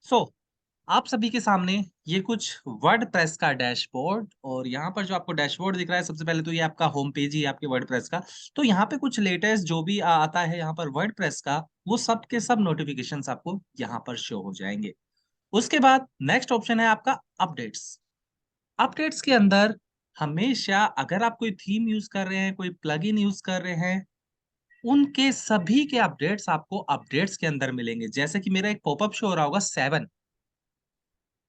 सो आप सभी के सामने ये कुछ वर्डप्रेस का डैशबोर्ड और यहाँ पर जो आपको डैशबोर्ड दिख रहा है सबसे पहले तो ये आपका होम पेज ही है आपके वर्डप्रेस का। तो यहाँ पे कुछ लेटेस्ट जो भी आता है यहाँ पर वर्डप्रेस का वो सब के सब नोटिफिकेशंस आपको यहाँ पर शो हो जाएंगे। उसके बाद नेक्स्ट ऑप्शन है आपका अपडेट्स। अपडेट्स के अंदर हमेशा अगर आप कोई थीम यूज कर रहे हैं, कोई प्लगइन यूज कर रहे हैं, उनके सभी के अपडेट्स आपको अपडेट्स के अंदर मिलेंगे। जैसे कि मेरा एक पॉपअप शो हो रहा होगा 7।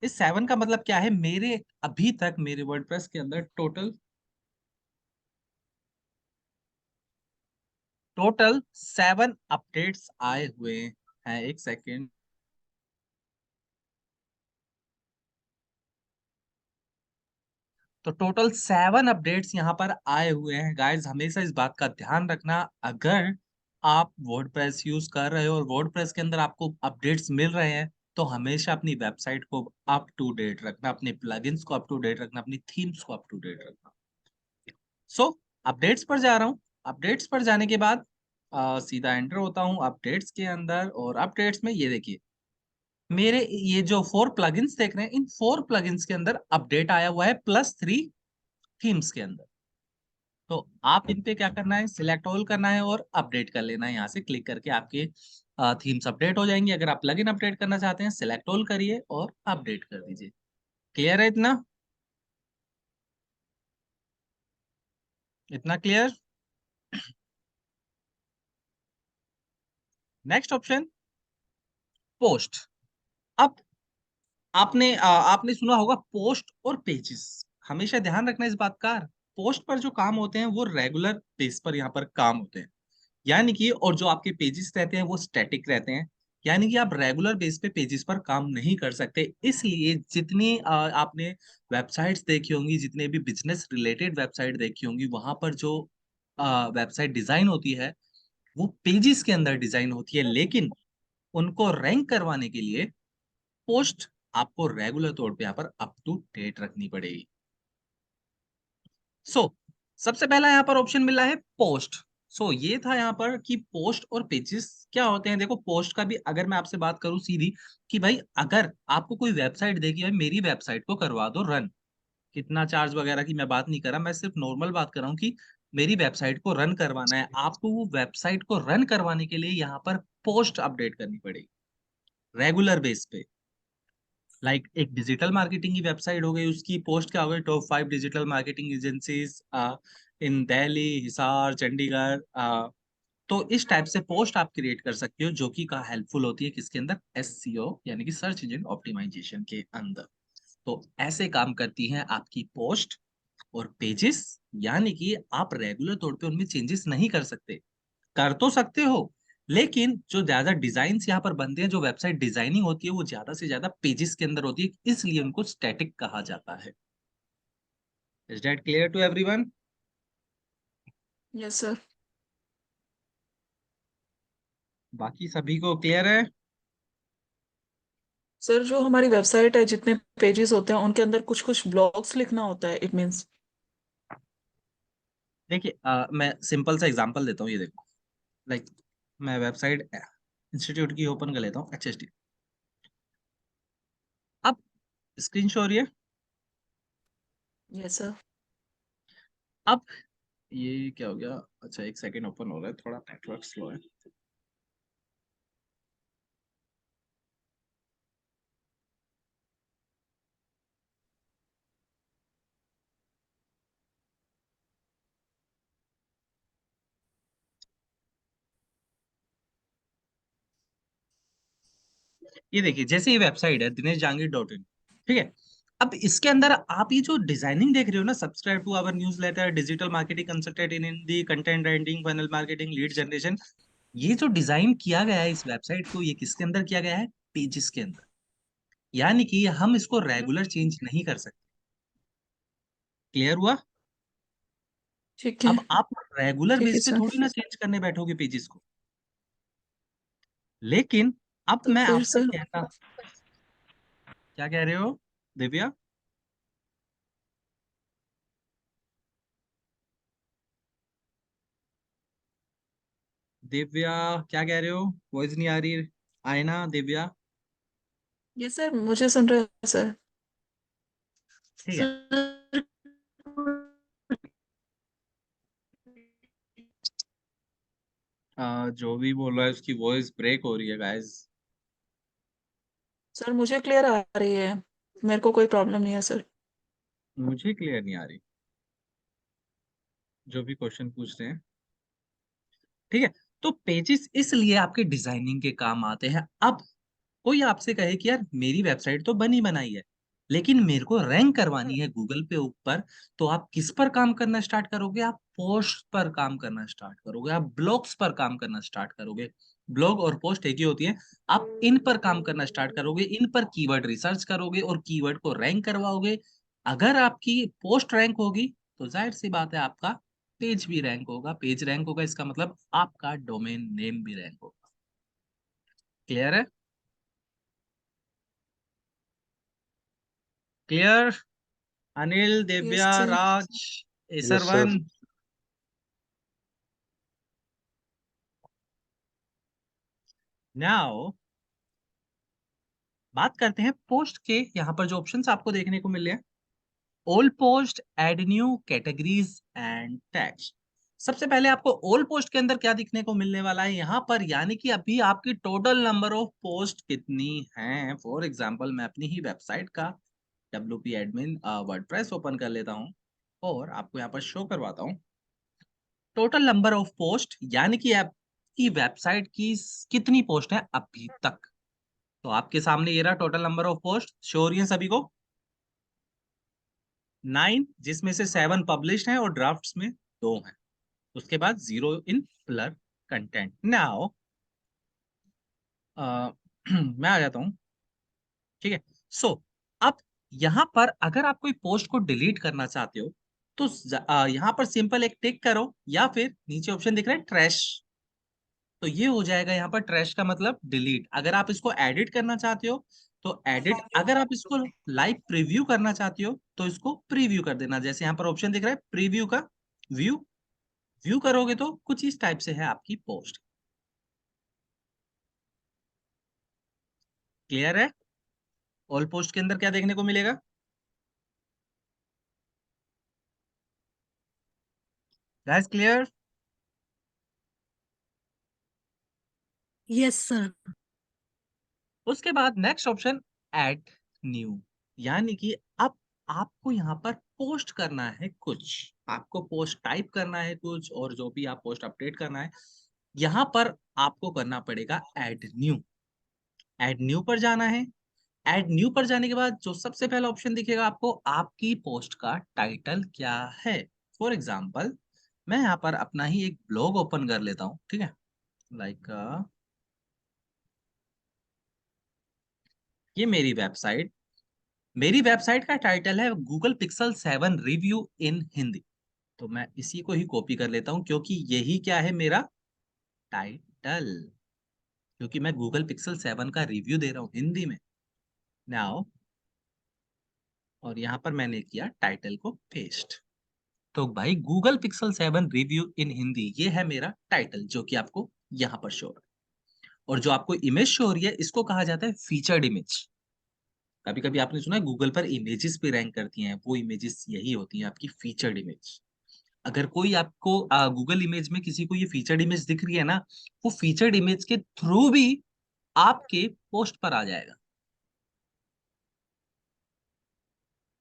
इस 7 का मतलब क्या है, मेरे अभी तक मेरे वर्डप्रेस के अंदर टोटल 7 अपडेट्स आए हुए हैं। एक सेकेंड। तो टोटल 7 अपडेट्स यहाँ पर आए हुए हैं गाइस। हमेशा इस बात का ध्यान रखना, अगर आप वर्डप्रेस यूज कर रहे हो और वर्डप्रेस के अंदर आपको अपडेट्स मिल रहे हैं तो हमेशा अपनी वेबसाइट को अप टू डेट रखना, अपने प्लगइन्स को अप टू डेट रखना, अपनी थीम्स को अप टू डेट रखना। सो अपडेट्स पर जा रहा हूँ। अपडेट्स पर जाने के बाद सीधा एंटर होता हूँ अपडेट्स के अंदर और अपडेट्स में ये देखिए मेरे ये जो 4 प्लगइन्स देख रहे हैं, इन 4 प्लगइन्स के अंदर अपडेट आया हुआ है +3 थीम्स के अंदर। तो आप इन पे क्या करना है, सिलेक्ट ऑल करना है और अपडेट कर लेना है। यहाँ से क्लिक करके आपके थीम्स अपडेट हो जाएंगे। अगर आप प्लगइन अपडेट करना चाहते हैं, सिलेक्ट ऑल करिए और अपडेट कर दीजिए। क्लियर है इतना? इतना क्लियर? Next option, post. अब आपने सुना होगा पोस्ट और पेजेस। हमेशा ध्यान रखना इस बात का, पोस्ट पर जो काम होते हैं वो रेगुलर बेस पर यहाँ पर काम होते हैं, यानी कि और जो आपके पेजेस रहते हैं वो स्टैटिक रहते हैं। यानी कि आप रेगुलर बेस पे पेजेस पर काम नहीं कर सकते। इसलिए जितनी आपने वेबसाइट्स देखी होंगी, जितने भी बिजनेस रिलेटेड वेबसाइट देखी होंगी, वहां पर जो वेबसाइट डिजाइन होती है वो पेजेस के अंदर डिजाइन होती है, लेकिन उनको रैंक करवाने के लिए पोस्ट आपको रेगुलर तौर पे यहाँ पर अप टू डेट रखनी पड़ेगी। सो सबसे पहला यहाँ पर ऑप्शन मिला है पोस्ट। ये था यहाँ पर कि पोस्ट और पेजेस क्या होते हैं। देखो पोस्ट का भी अगर मैं आपसे बात करूं सीधी कि भाई अगर आपको कोई वेबसाइट देखी है, मेरी वेबसाइट को करवा दो रन, कितना चार्ज वगैरह की मैं बात नहीं कर रहा, मैं सिर्फ नॉर्मल बात कर रहा हूँ कि मेरी वेबसाइट को रन करवाना है, आपको वो वेबसाइट को रन करवाने के लिए यहाँ पर पोस्ट अपडेट करनी पड़ेगी रेगुलर बेस पे। एक डिजिटल मार्केटिंग की वेबसाइट हो गई, उसकी पोस्ट क्या हो गई, top 5 digital marketing agencies in Delhi, Hisar, Chandigarh. तो इस टाइप से पोस्ट आप क्रिएट कर सकते हो जो कि का हेल्पफुल होती है किसके अंदर, एससीओ यानी कि सर्च इंजन ऑप्टिमाइजेशन के अंदर। तो ऐसे काम करती हैं आपकी पोस्ट और पेजेस। यानी कि आप रेगुलर तौर पे उनमें चेंजेस नहीं कर सकते, कर तो सकते हो, लेकिन जो ज्यादा डिजाइन यहाँ पर बनते हैं, जो वेबसाइट डिजाइनिंग होती है वो ज्यादा से ज्यादा पेजेस के अंदर होती है, इसलिए उनको स्टैटिक कहा जाता है। Is that clear to everyone? Yes sir. बाकी सभी को क्लियर है? सर जो हमारी वेबसाइट है, जितने पेजेस होते हैं उनके अंदर कुछ कुछ ब्लॉग्स लिखना होता है, इट मीन्स। देखिए मैं सिंपल सा एग्जांपल देता हूँ, ये देखो। लाइक मैं वेबसाइट इंस्टीट्यूट की ओपन कर लेता हूँ, HST। अब स्क्रीन शो हो रही है। Yes sir. अब ये क्या हो गया, अच्छा एक सेकेंड, ओपन हो रहा है, थोड़ा नेटवर्क स्लो है। ये देखिए जैसे ये वेबसाइट है dinesh.jahangir.in, ठीक है। अब इसके अंदर आप ये जो डिजाइनिंग देख रहे हो ना, subscribe to our newsletter, digital marketing consultant in Hindi, content writing, funnel marketing, lead generation, ये जो डिजाइन किया गया है इस वेबसाइट को, ये किसके अंदर किया गया है, पेजेस के अंदर। यानी कि हम इसको रेगुलर चेंज नहीं कर सकते। क्लियर हुआ? ठीक है। अब आप रेगुलर ठीक बेस है पे सर। थोड़ी ना चेंज करने बैठोगे पेजेस को। लेकिन अब तो मैं फिर आपसे सर। कहता, क्या कह रहे हो दिव्या? दिव्या क्या कह रहे हो? वॉइस नहीं आ रही। आयना, दिव्या। ये सर मुझे सुन रहे हैं सर। ठीक है। सर जो भी बोल रहा है उसकी वॉइस ब्रेक हो रही है गाइस। सर मुझे क्लियर आ रही है, मेरे को कोई प्रॉब्लम नहीं है सर। मुझे क्लियर नहीं आ रही जो भी क्वेश्चन पूछ रहे हैं। ठीक है। तो पेजेस इसलिए आपके डिजाइनिंग के काम आते हैं। अब कोई आपसे कहे कि यार मेरी वेबसाइट तो बनी बनाई है, लेकिन मेरे को रैंक करवानी है गूगल पे ऊपर, तो आप किस पर काम करना स्टार्ट करोगे? आप पोस्ट पर काम करना स्टार्ट करोगे, आप ब्लॉग्स पर काम करना स्टार्ट करोगे। ब्लॉग और पोस्ट एक ही होती है। आप इन पर काम करना स्टार्ट करोगे, इन पर कीवर्ड रिसर्च करोगे और कीवर्ड को रैंक करवाओगे। अगर आपकी पोस्ट रैंक होगी तो जाहिर सी बात है आपका पेज भी रैंक होगा। पेज रैंक होगा इसका मतलब आपका डोमेन नेम भी रैंक होगा। क्लियर है? Clear? Anil, yes Divya, sir. Raj, yes sir. एसरवन। नाउ बात करते हैं पोस्ट के। यहाँ पर जो ऑप्शंस आपको देखने को मिल रहे हैं, old post, add new, categories and tags. सबसे पहले आपको ओल्ड पोस्ट के अंदर क्या दिखने को मिलने वाला है यहाँ पर, यानी कि अभी आपकी टोटल नंबर ऑफ पोस्ट कितनी है। फॉर एग्जांपल मैं अपनी ही वेबसाइट का WP एडमिन वर्डप्रेस ओपन कर लेता हूँ और आपको यहाँ पर शो करवाता हूँ टोटल नंबर ऑफ पोस्ट, यानी कि आपकी वेबसाइट की कितनी पोस्ट है अभी तक। तो आपके सामने ये रहा total number of post, show हो रही है सभी को 9, जिसमें से 7 पब्लिश्ड हैं और ड्राफ्ट्स में 2 हैं। उसके बाद 0 इन ब्लर कंटेंट। नाउ मैं आ जाता हूँ। ठीक है। सो अब यहाँ पर अगर आप कोई पोस्ट को डिलीट करना चाहते हो तो यहाँ पर सिंपल एक टिक करो, या फिर नीचे ऑप्शन दिख रहा है ट्रैश, तो ये हो जाएगा यहाँ पर ट्रैश का मतलब डिलीट। अगर आप इसको एडिट करना चाहते हो तो एडिट, अगर आप इसको लाइव प्रीव्यू करना चाहते हो तो इसको प्रीव्यू कर देना। जैसे यहाँ पर ऑप्शन दिख रहा है प्रीव्यू का, व्यू, व्यू करोगे तो कुछ इस टाइप से है आपकी पोस्ट। क्लियर है? ऑल पोस्ट के अंदर क्या देखने को मिलेगा? Guys clear? Yes sir. उसके बाद नेक्स्ट ऑप्शन ऐड न्यू, यानी कि अब आपको यहाँ पर पोस्ट करना है कुछ, आपको पोस्ट टाइप करना है कुछ, और जो भी आप पोस्ट अपडेट करना है यहाँ पर आपको करना पड़ेगा ऐड न्यू। ऐड न्यू पर जाना है। ऐड न्यू पर जाने के बाद जो सबसे पहला ऑप्शन दिखेगा आपको, आपकी पोस्ट का टाइटल क्या है। फॉर एग्जाम्पल मैं यहाँ पर अपना ही एक ब्लॉग ओपन कर लेता हूँ। ठीक है। लाइक ये मेरी वेबसाइट का टाइटल है गूगल पिक्सल 7 रिव्यू इन हिंदी। तो मैं इसी को ही कॉपी कर लेता हूं क्योंकि यही क्या है मेरा टाइटल, क्योंकि मैं गूगल पिक्सल 7 का रिव्यू दे रहा हूं हिंदी में। नाउ और यहां पर मैंने किया टाइटल को पेस्ट। तो भाई गूगल पिक्सल 7 रिव्यू इन हिंदी ये है मेरा टाइटल, जो कि आपको यहाँ पर शो हो रहा है। और जो आपको इमेज शो हो रही है इसको कहा जाता है फीचर्ड इमेज। कभी कभी आपने सुना है गूगल पर इमेजेस भी रैंक करती हैं, वो इमेजेस यही होती हैं आपकी फीचर्ड इमेज। अगर कोई आपको गूगल इमेज में किसी को ये फीचर्ड इमेज दिख रही है ना, वो फीचर्ड इमेज के थ्रू भी आपके पोस्ट पर आ जाएगा।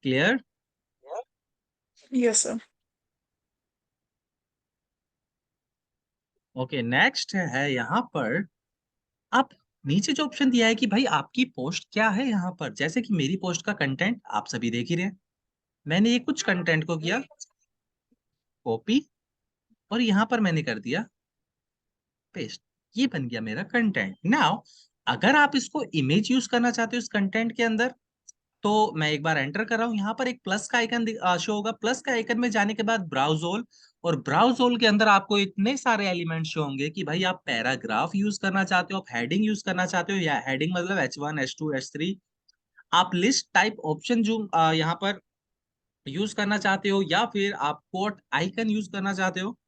Clear? Yes sir. Okay, next है यहाँ पर आप नीचे जो ऑप्शन दिया है कि भाई आपकी पोस्ट क्या है। यहाँ पर जैसे कि मेरी पोस्ट का कंटेंट आप सभी देख ही रहे हैं, मैंने ये कुछ कंटेंट को किया कॉपी और यहाँ पर मैंने कर दिया पेस्ट। ये बन गया मेरा कंटेंट। नाउ अगर आप इसको इमेज यूज करना चाहते हो इस कंटेंट के अंदर, तो मैं एक बार एंटर कर रहा हूं। यहाँ पर एक प्लस का आइकन शो होगा। प्लस का आइकन में जाने के बाद ब्राउज ऑल, और ब्राउज ऑल के अंदर आपको इतने सारे एलिमेंट शो होंगे कि भाई आप पैराग्राफ यूज करना चाहते हो, आप हेडिंग यूज करना चाहते हो, या हेडिंग मतलब H1 H2 H3, आप लिस्ट टाइप ऑप्शन जो यहाँ पर यूज करना चाहते हो, या फिर आप कोट आइकन यूज करना चाहते हो।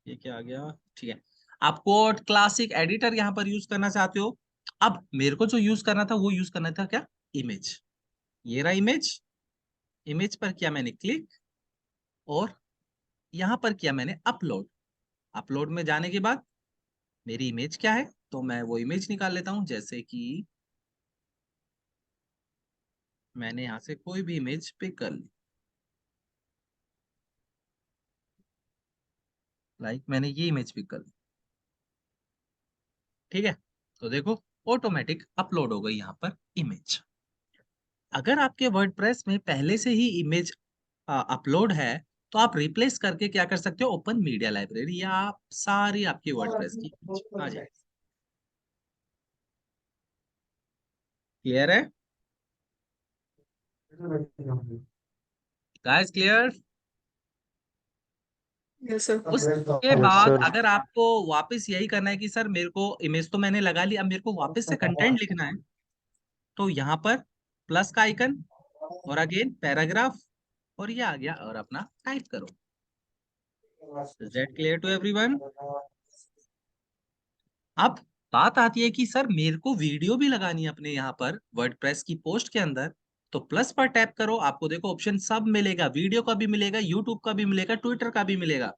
ये क्या आ गया? ठीक है। आप कोड क्लासिक एडिटर यहाँ पर यूज करना चाहते हो। अब मेरे को जो यूज करना था वो यूज करना था क्या, इमेज। ये रहा इमेज, इमेज पर किया मैंने क्लिक और यहाँ पर किया मैंने अपलोड। अपलोड में जाने के बाद मेरी इमेज क्या है, तो मैं वो इमेज निकाल लेता हूं, जैसे कि मैंने यहाँ से कोई भी इमेज पिक कर ली। लाइक मैंने ये इमेज पिक कर ली, ठीक है। तो देखो ऑटोमेटिक अपलोड हो गई यहाँ पर इमेज। अगर आपके वर्डप्रेस में पहले से ही इमेज अपलोड है, तो आप रिप्लेस करके क्या कर सकते हो, ओपन मीडिया लाइब्रेरी, या आप सारी आपकी वर्डप्रेस की इमेज आ जाएगी। क्लियर है गाइस, क्लियर। Yes sir. उसके यस बाद सर। अगर आपको वापस यही करना है कि सर मेरे को इमेज तो मैंने लगा ली, अब मेरे को वापस से कंटेंट लिखना है, तो यहाँ पर प्लस का आइकन और अगेन पैराग्राफ, और ये आ गया और अपना टाइप करो। Is that clear to everyone? अब बात आती है कि सर मेरे को वीडियो भी लगानी है अपने यहाँ पर वर्डप्रेस की पोस्ट के अंदर, तो प्लस पर टैप करो, आपको देखो ऑप्शन सब मिलेगा, वीडियो का भी मिलेगा, यूट्यूब का भी मिलेगा, ट्विटर का भी मिलेगा।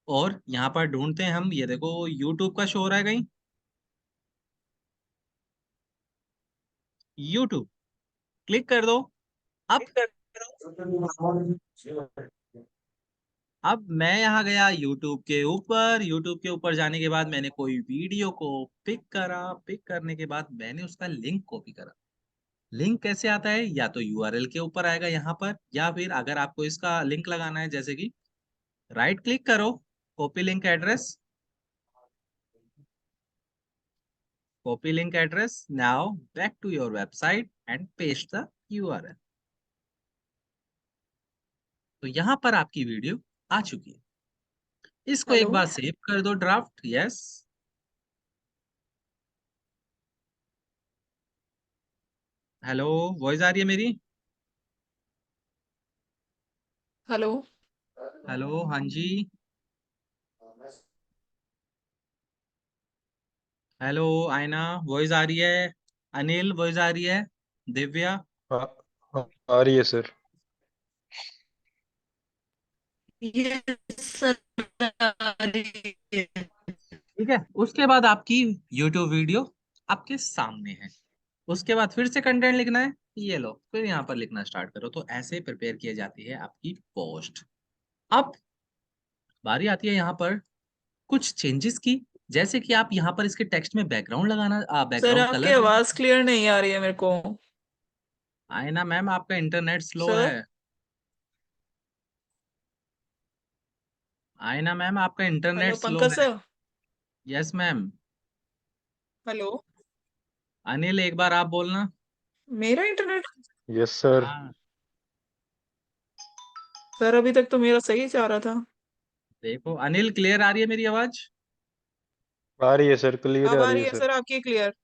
और यहाँ पर ढूंढते हैं हम, ये देखो यूट्यूब का शो हो रहा है कहीं, यूट्यूब क्लिक कर दो। अब मैं यहाँ गया यूट्यूब के ऊपर, यूट्यूब के ऊपर जाने के बाद मैंने कोई वीडियो को पिक करा, पिक करने के बाद मैंने उसका लिंक कॉपी करा। लिंक कैसे आता है, या तो यूआरएल के ऊपर आएगा यहाँ पर, या फिर अगर आपको इसका लिंक लगाना है, जैसे कि राइट क्लिक करो, copy link address, copy link address, now back to your website and paste the URL. तो यहाँ पर आपकी वीडियो आ चुकी है। इसको एक हेलो। बार सेव कर दो, ड्राफ्ट, यस। हेलो, वॉइस आ रही है मेरी? हेलो। हेलो, हाँ जी। हेलो आयना, वॉइस आ रही है? अनिल, वॉइस आ रही है? दिव्या? हाँ, हाँ, आ रही है सर। ये सर आ रही है। ठीक है, उसके बाद आपकी यूट्यूब वीडियो आपके सामने है। उसके बाद फिर से कंटेंट लिखना है, ये लो फिर यहाँ पर लिखना स्टार्ट करो। तो ऐसे प्रिपेयर की जाती है आपकी पोस्ट। अब बारी आती है यहाँ पर कुछ चेंजेस की, जैसे कि आप यहाँ पर इसके टेक्स्ट में बैकग्राउंड लगाना, सर बैकग्राउंड आपकी कलर देना। आवाज क्लियर नहीं आ रही है मेरे को। आए ना मैम, आपका इंटरनेट स्लो है। सर। आए ना मैम, आपका इंटरनेट हेलो स्लो पंकज है। Sir. Yes ma'am. Hello. Anil, एक बार आप बोलना। मेरा इंटरनेट। Yes sir. हाँ, सर अभी तक तो मेरा सही जा रहा था। देखो अनिल, क्लियर आ रही है मेरी आवाज? आ रही है सर, क्लियर अब आ आ रही रही है है सर। सर आपकी क्लियर।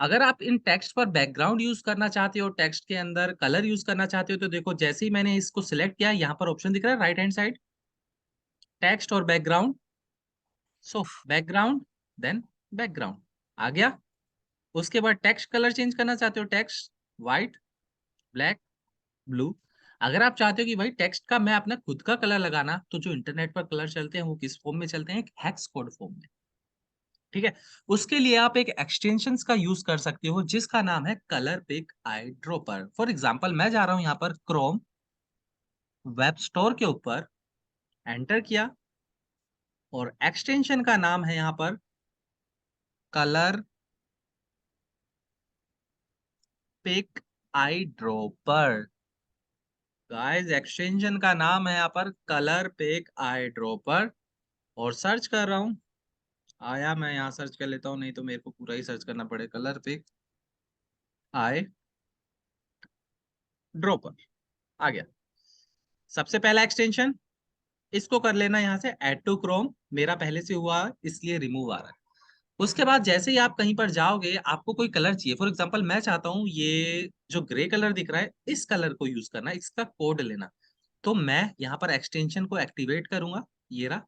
अगर आप इन टेक्स्ट पर बैकग्राउंड यूज करना चाहते हो, टेक्स्ट के अंदर कलर यूज करना चाहते हो, तो देखो जैसे ही मैंने इसको सिलेक्ट किया, यहाँ पर ऑप्शन दिख रहा है राइट हैंड साइड, टेक्स्ट और बैकग्राउंड। बैकग्राउंड, देन बैकग्राउंड आ गया। उसके बाद टेक्स्ट कलर चेंज करना चाहते हो, टेक्स्ट व्हाइट, ब्लैक, ब्लू। अगर आप चाहते हो कि भाई टेक्स्ट का मैं अपना खुद का कलर लगाना, तो जो इंटरनेट पर कलर चलते हैं वो किस फॉर्म में चलते हैं, एक हेक्स कोड फॉर्म में। ठीक है, उसके लिए आप एक एक्सटेंशन का यूज कर सकते हो, जिसका नाम है colour pick eye dropper. For example मैं जा रहा हूं यहाँ पर क्रोम वेब स्टोर के ऊपर, एंटर किया, और एक्सटेंशन का नाम है यहाँ पर colour pick eye dropper. Guys, extension का नाम है यहाँ पर कलर पिक आई ड्रॉपर, और सर्च कर रहा हूँ। आया, मैं यहाँ सर्च कर लेता हूँ, नहीं तो मेरे को पूरा ही सर्च करना पड़े, कलर पिक आई ड्रॉपर। आ गया सबसे पहला एक्सटेंशन। इसको कर लेना यहाँ से ऐड टू क्रोम, मेरा पहले से हुआ है, इसलिए रिमूव आ रहा है। उसके बाद जैसे ही आप कहीं पर जाओगे, आपको कोई कलर चाहिए, फॉर एग्जांपल मैं चाहता हूँ ये जो ग्रे कलर दिख रहा है, इस कलर को यूज करना, इसका कोड लेना। तो मैं यहाँ पर एक्सटेंशन को एक्टिवेट करूंगा, ये रहा,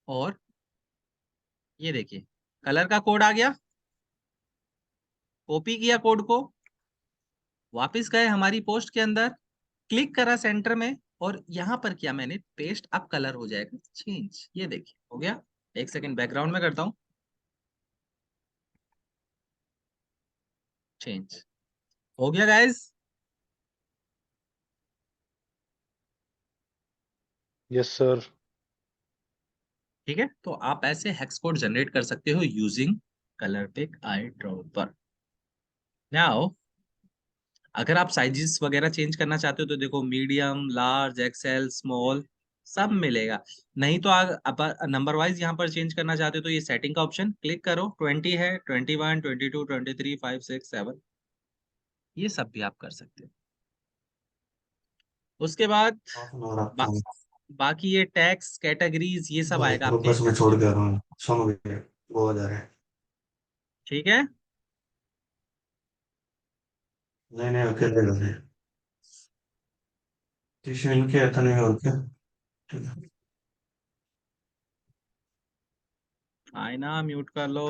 और ये देखिए कलर का कोड आ गया, कॉपी किया कोड को, वापस गए हमारी पोस्ट के अंदर, क्लिक करा सेंटर में और यहां पर किया मैंने पेस्ट, अब कलर हो जाएगा चेंज। ये देखिए हो गया। एक सेकंड बैकग्राउंड में करता हूं चेंज, हो गया गाइस। Yes sir. ठीक है, तो आप ऐसे हेक्स कोड जनरेट कर सकते हो using colour pick eye dropper. Now अगर आप साइजेस वगैरह चेंज करना चाहते हो तो देखो मीडियम, लार्ज, एक्सएल, स्मॉल सब मिलेगा। नहीं तो आप नंबर वाइज यहाँ पर चेंज करना चाहते हो तो ये सेटिंग का ऑप्शन क्लिक करो, 20 है, 21, 22, 23, 5, 6, 7, ये सब भी आप कर सकते हो। उसके बाद हाफ एन आवर आपका बा, बाकी ये टैक्स कैटेगरीज ये सब भाई आएगा रुको, आपके। बस मैं छोड़ के आ रहा हूँ, सुन गए वो आ जा रहे हैं। ठीक है, नहीं नहीं, अकेले कर रहे हैं। टिश्यू इनके आता नहीं और क्या। ठीक है। आईना म्यूट कर लो।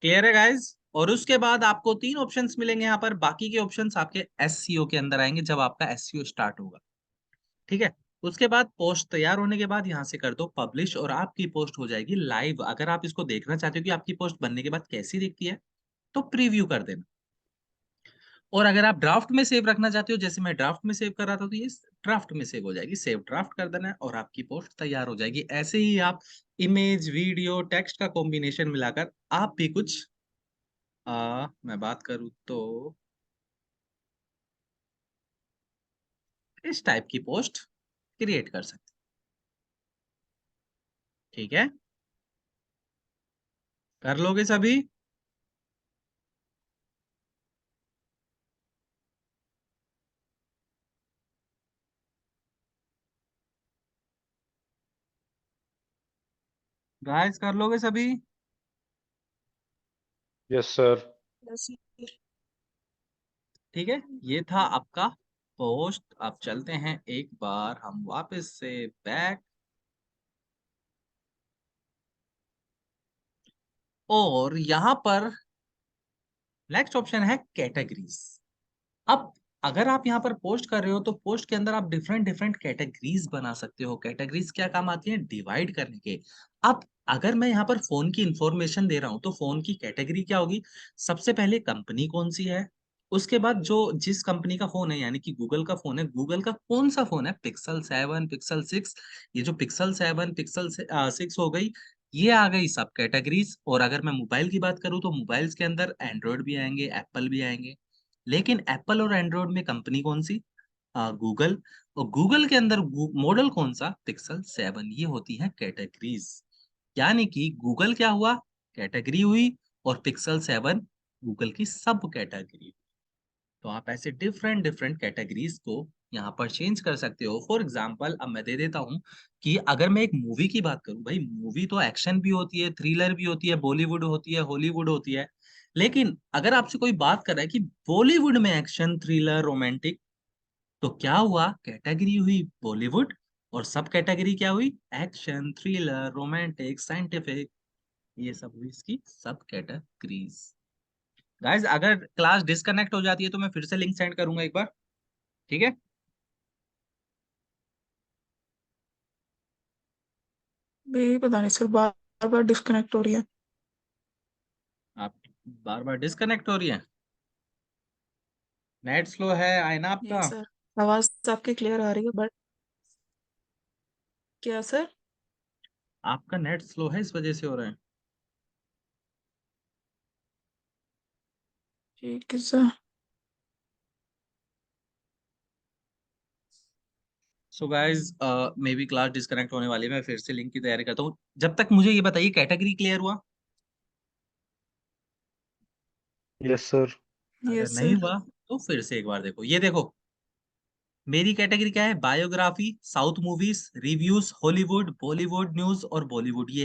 क्लियर है गाइज। और उसके बाद आपको 3 ऑप्शंस मिलेंगे यहाँ पर, बाकी के ऑप्शंस आपके एससीओ के अंदर आएंगे जब आपका एससीओ स्टार्ट होगा। ठीक है, उसके बाद पोस्ट तैयार होने के बाद यहाँ से कर दो पब्लिश और आपकी पोस्ट हो जाएगी लाइव। अगर आप इसको देखना चाहते हो कि आपकी पोस्ट बनने के बाद कैसी दिखती है तो प्रीव्यू कर देना। और अगर आप ड्राफ्ट में सेव रखना चाहते हो, जैसे मैं ड्राफ्ट में सेव कर रहा था, तो ये ड्राफ्ट में सेव हो जाएगी, सेव ड्राफ्ट कर देना है और आपकी पोस्ट तैयार हो जाएगी। ऐसे ही आप इमेज, वीडियो, टेक्स्ट का कॉम्बिनेशन मिलाकर आप भी कुछ मैं बात करूं तो इस टाइप की पोस्ट क्रिएट कर सकते हैं। ठीक है, कर लोगे सभी। गाइस कर लोगे सभी। Yes sir. Yes sir. ठीक है, ये था आपका पोस्ट। अब चलते हैं एक बार हम वापस से बैक, और यहां पर नेक्स्ट ऑप्शन है कैटेगरीज। अब अगर आप यहाँ पर पोस्ट कर रहे हो तो पोस्ट के अंदर आप डिफरेंट डिफरेंट कैटेगरीज बना सकते हो। कैटेगरीज क्या काम आती है? डिवाइड करने के। अब अगर मैं यहाँ पर फोन की इंफॉर्मेशन दे रहा हूँ तो फोन की कैटेगरी क्या होगी? सबसे पहले कंपनी कौन सी है, उसके बाद जो जिस कंपनी का फोन है, यानी कि गूगल का फोन है, गूगल का कौन सा फोन है, पिक्सल 7, पिक्सल 6। ये जो पिक्सल 7, पिक्सल 6 हो गई, ये आ गई सब कैटेगरीज। और अगर मैं मोबाइल की बात करूँ तो मोबाइल्स के अंदर एंड्रॉयड भी आएंगे, एप्पल भी आएंगे। लेकिन एप्पल और एंड्रॉयड में कंपनी कौन सी? गूगल। और गूगल के अंदर मॉडल कौन सा? पिक्सल 7। ये होती है कैटेगरीज। यानी कि गूगल क्या हुआ? कैटेगरी हुई। और पिक्सल 7 गूगल की सब कैटेगरी। तो आप ऐसे डिफरेंट डिफरेंट कैटेगरीज को यहाँ पर चेंज कर सकते हो। फॉर एग्जाम्पल अब मैं दे देता हूँ कि अगर मैं एक मूवी की बात करूँ, भाई मूवी तो एक्शन भी होती है, थ्रिलर भी होती है, बॉलीवुड होती है, हॉलीवुड होती है। लेकिन अगर आपसे कोई बात कर रहा है कि बॉलीवुड में एक्शन, थ्रिलर, रोमांटिक, तो क्या हुआ? कैटेगरी हुई बॉलीवुड। और सब कैटेगरी क्या हुई? Action, thriller, romantic, scientific. ये सब हुई इसकी सब कैटेगरीज। गाइज अगर क्लास डिस्कनेक्ट हो जाती है तो मैं फिर से लिंक सेंड करूंगा एक बार। ठीक है, भी पता नहीं सर, बार बार डिस्कनेक्ट हो रही है। आप बार बार डिस्कनेक्ट हो रही है। नेट स्लो है आईना यही आपका? सर, आवाज आपकी क्लियर आ रही है बट क्या सर? आपका नेट स्लो है, इस वजह से हो रहा है। ठीक है sir. So guys may be class disconnect होने वाली है, मैं फिर से लिंक की तैयारी करता हूँ। जब तक मुझे ये बताइए कैटेगरी क्लियर हुआ? Yes sir. अगर यस नहीं सर। हुआ तो फिर से एक बार देखो। ये देखो मेरी कैटेगरी क्या है? Biography, south movies, reviews, Hollywood, Bollywood news और बॉलीवुड। ये